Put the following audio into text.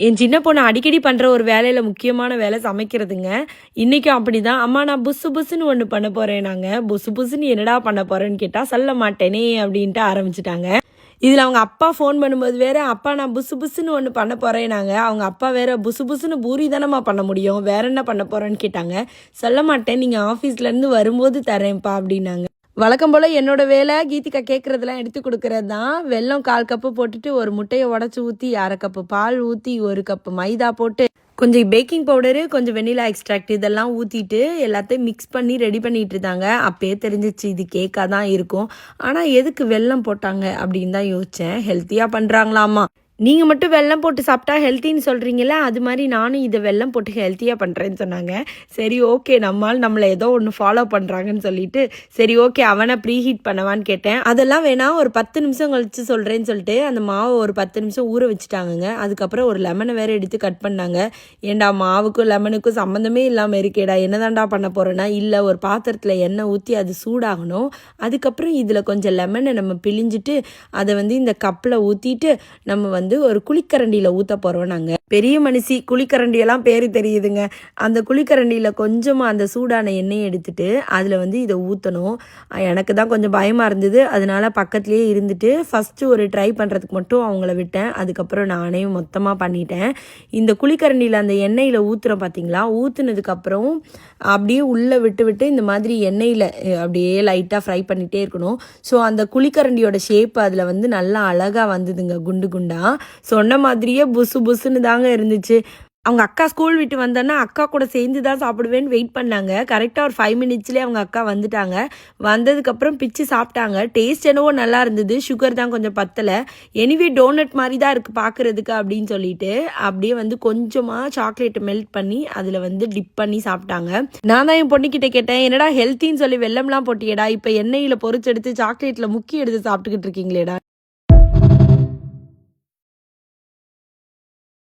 என் சின்ன பொண்ணு அடிக்கடி பண்ணுற ஒரு வேலையில் முக்கியமான வேலை சமைக்கிறதுங்க. இன்றைக்கும் அப்படி தான். அம்மா நான் புஸ்ஸு புஸ்ஸுன்னு ஒன்று பண்ண போகிறேன். நாங்கள் புஸ்ஸு புஸ்ஸுன்னு என்னடா பண்ண போகிறேன்னு கேட்டால் சொல்ல மாட்டேனே அப்படின்ட்டு ஆரம்பிச்சிட்டாங்க. இதில் அவங்க அப்பா ஃபோன் பண்ணும்போது வேறு, அப்பா நான் புஸ்ஸு புஸ்ஸுன்னு ஒன்று பண்ண போகிறேன். அவங்க அப்பா வேறு புஸ்ஸு புஸ்ஸுன்னு பூரி தானம்மா பண்ண முடியும், வேற என்ன பண்ண போகிறேன்னு கேட்டாங்க. சொல்ல மாட்டேன், நீங்கள் ஆஃபீஸ்லேருந்து வரும்போது தரேன்ப்பா அப்படின்னாங்க. வழக்கம் போல் என்னோட வேலை கீதிகா கேட்குறதெல்லாம் எடுத்து கொடுக்குறது தான். வெல்லம் 1/4 கப்பு போட்டுட்டு ஒரு முட்டையை உடச்சி ஊற்றி 1/2 கப்பு பால் ஊற்றி 1 கப்பு மைதா போட்டு கொஞ்சம் பேக்கிங் பவுடரு கொஞ்சம் வெண்ணிலா எக்ஸ்ட்ராக்ட் இதெல்லாம் ஊற்றிட்டு எல்லாத்தையும் மிக்ஸ் பண்ணி ரெடி பண்ணிட்டு இருந்தாங்க. அப்பயே தெரிஞ்சிச்சு இது கேக்காக தான் இருக்கும். ஆனால் எதுக்கு வெல்லம் போட்டாங்க அப்படின்னு தான் யோசித்தேன். ஹெல்த்தியாக பண்ணுறாங்களாமா. நீங்கள் மட்டும் வெல்லம் போட்டு சாப்பிட்டா ஹெல்த்தின்னு சொல்கிறீங்களா, அது மாதிரி நானும் இதை வெல்லம் போட்டு ஹெல்த்தியாக பண்ணுறேன்னு சொன்னாங்க. சரி ஓகே, நம்மளை ஏதோ ஒன்று ஃபாலோ பண்ணுறாங்கன்னு சொல்லிட்டு சரி ஓகே அவனை ப்ரீ ஹீட் பண்ணவான்னு கேட்டேன். அதெல்லாம் வேணாம், ஒரு 10 நிமிஷம் கழித்து சொல்கிறேன்னு சொல்லிட்டு அந்த மாவை ஒரு 10 நிமிஷம் ஊற வச்சுட்டாங்கங்க. அதுக்கப்புறம் ஒரு லெமனை வேறு எடுத்து கட் பண்ணாங்க. ஏண்டா மாவுக்கும் லெமனுக்கும் சம்மந்தமே இல்லாமல் இருக்கேடா, என்னதான்டா பண்ண போகிறேன்னா, இல்லை ஒரு பாத்திரத்தில் எண்ணெய் ஊற்றி அது சூடாகணும். அதுக்கப்புறம் இதில் கொஞ்சம் லெமனை நம்ம பிழிஞ்சிட்டு அதை இந்த கப்பில் ஊற்றிட்டு நம்ம ஒரு குழிக்கரண்டியில் ஊற்ற போகிறோம். நாங்கள் பெரிய மனுஷி, குழிக்கரண்டியெல்லாம் பேர் தெரியுதுங்க. அந்த குழிக்கரண்டியில் கொஞ்சமாக அந்த சூடான எண்ணெயை எடுத்துட்டு அதில் இதை ஊற்றணும். எனக்கு தான் கொஞ்சம் பயமாக இருந்தது, அதனால பக்கத்துலேயே இருந்துட்டு ஃபஸ்ட்டு ஒரு ட்ரை பண்ணுறதுக்கு மட்டும் அவங்கள விட்டேன். அதுக்கப்புறம் நானே மொத்தமாக பண்ணிட்டேன். இந்த குழிக்கரண்டியில் அந்த எண்ணெயில் ஊற்றுறோம் பார்த்தீங்களா, ஊற்றுனதுக்கப்புறம் அப்படியே உள்ளே விட்டு இந்த மாதிரி எண்ணெயில் அப்படியே லைட்டாக ஃப்ரை பண்ணிகிட்டே இருக்கணும். ஸோ அந்த குழிக்கரண்டியோட ஷேப் அதில் நல்லா அழகாக வந்ததுங்க, குண்டு குண்டாக. சொன்ன மாதிரியே புசு புசுன்னு தாங்க இருந்துச்சு. அவங்க அக்கா ஸ்கூல் விட்டு வந்தோன்னா அக்கா கூட சேர்ந்து தான் சாப்பிடுவேன்னு வெயிட் பண்ணாங்க. கரெக்டாக ஒரு 5 மினிட்ஸ்லேயே அவங்க அக்கா வந்துட்டாங்க. வந்ததுக்கப்புறம் பிச்சு சாப்பிட்டாங்க. டேஸ்ட் என்னவோ நல்லா இருந்தது, சுகர் தான் கொஞ்சம் பத்தலை. எனிவே டோனட் மாதிரி தான் இருக்குது பார்க்குறதுக்கு அப்படின்னு சொல்லிட்டு அப்படியே கொஞ்சமாக சாக்லேட்டை மெல்ட் பண்ணி அதில் டிப் பண்ணி சாப்பிட்டாங்க. நான் தான் என் பொண்ணுக்கிட்ட கேட்டேன், என்னடா ஹெல்த்தின்னு சொல்லி வெல்லம்லாம் போட்டியடா, இப்போ எண்ணெயில் பொரிச்செடுத்து சாக்லேட்டில் முக்கி எடுத்து சாப்பிட்டுக்கிட்டு இருக்கீங்களேடா.